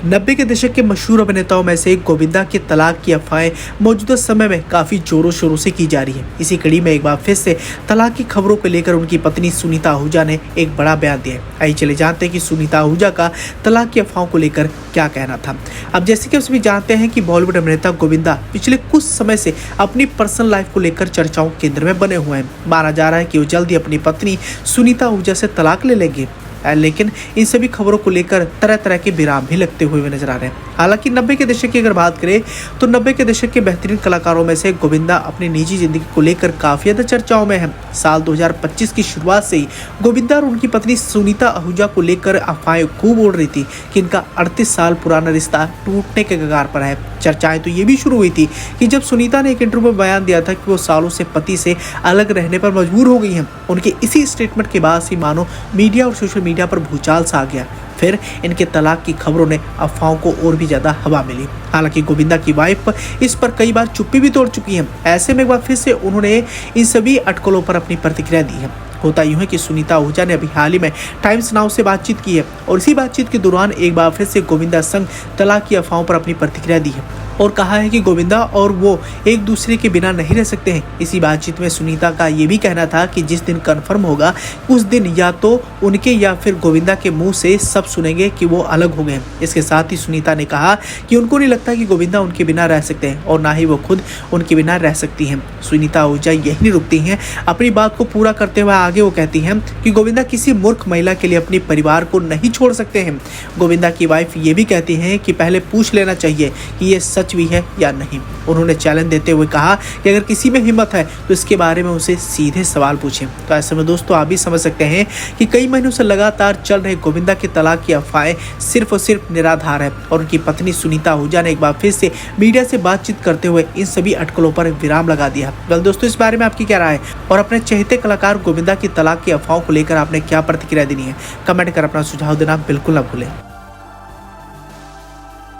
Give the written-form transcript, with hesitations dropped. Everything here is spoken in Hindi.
90 के दशक के मशहूर अभिनेताओं में से गोविंदा के तलाक की अफवाहें मौजूदा समय में काफी जोरों शोरों से की जा रही है। इसी कड़ी में एक बार फिर से तलाक की खबरों को लेकर उनकी पत्नी सुनीता आहूजा ने एक बड़ा बयान दिया है। आइए चले जानते हैं कि सुनीता आहूजा का तलाक की अफवाहों को लेकर क्या कहना था। अब जैसे कि उसमें जानते हैं कि बॉलीवुड अभिनेता गोविंदा पिछले कुछ समय से अपनी पर्सनल लाइफ को लेकर चर्चाओं के केंद्र में बने हुए हैं। माना जा रहा है कि वो जल्द ही अपनी पत्नी सुनीता आहूजा से तलाक ले लेंगे, लेकिन इन सभी खबरों को लेकर तरह तरह के विराम भी लगते हुए नजर आ रहे हैं। हालांकि 90 के दशक की अगर बात करें तो 90 के दशक के बेहतरीन कलाकारों में से गोविंदा अपनी निजी जिंदगी को लेकर काफी ज्यादा चर्चाओं में है। साल 2025 की शुरुआत से ही गोविंदा और उनकी पत्नी सुनीता आहूजा को लेकर अफवाहें खूब उड़ रही थी कि इनका 38 साल पुराना रिश्ता टूटने के कगार पर है। चर्चाएं तो ये भी शुरू हुई थी कि जब सुनीता ने एक इंटरव्यू में बयान दिया था कि वो सालों से पति से अलग रहने पर मजबूर हो गई हैं। उनके इसी स्टेटमेंट के बाद से मानो मीडिया और सोशल मीडिया पर भूचाल सा आ गया। फिर इनके तलाक की खबरों ने अफवाहों को और भी ज्यादा हवा मिली। हालांकि गोविंदा की वाइफ इस पर कई बार चुप्पी भी तोड़ चुकी है। ऐसे में एक बार फिर से उन्होंने इन सभी अटकलों पर अपनी प्रतिक्रिया दी है। होता यूं है कि सुनीता आहूजा ने अभी हाल ही में टाइम्स नाउ से बातचीत की है और इसी बातचीत के दौरान एक बार फिर से गोविंदा संग तलाक की अफवाहों पर अपनी प्रतिक्रिया दी है और कहा है कि गोविंदा और वो एक दूसरे के बिना नहीं रह सकते हैं। इसी बातचीत में सुनीता का ये भी कहना था कि जिस दिन कंफर्म होगा उस दिन या तो उनके या फिर गोविंदा के मुंह से सब सुनेंगे कि वो अलग हो गए। इसके साथ ही सुनीता ने कहा कि उनको नहीं लगता कि गोविंदा उनके बिना रह सकते हैं और ना ही वो खुद उनके बिना रह सकती हैं। सुनीता आहूजा यही नहीं रुकती हैं। अपनी बात को पूरा करते हुए आगे वो कहती हैं कि गोविंदा किसी मूर्ख महिला के लिए अपने परिवार को नहीं छोड़ सकते हैं। गोविंदा की वाइफ ये भी कहती हैं कि पहले पूछ लेना चाहिए कि ये सच भी है या नहीं। उन्होंने चैलेंज देते हुए कहा कि अगर किसी में हिम्मत है तो इसके बारे में उसे सीधे सवाल पूछें। तो ऐसे में दोस्तों आप भी समझ सकते हैं कि कई महीनों से लगातार चल रहे गोविंदा के तलाक की अफवाहें सिर्फ और सिर्फ निराधार है और उनकी पत्नी सुनीता आहूजा ने एक बार फिर से मीडिया से बातचीत करते हुए इन सभी अटकलों पर विराम लगा दिया। वेल दोस्तों, इस बारे में आपकी क्या राय है और अपने चहेते कलाकार गोविंदा की तलाक की अफवाहों को लेकर आपने क्या प्रतिक्रिया देनी है, कमेंट कर अपना सुझाव देना बिल्कुल न भूलें।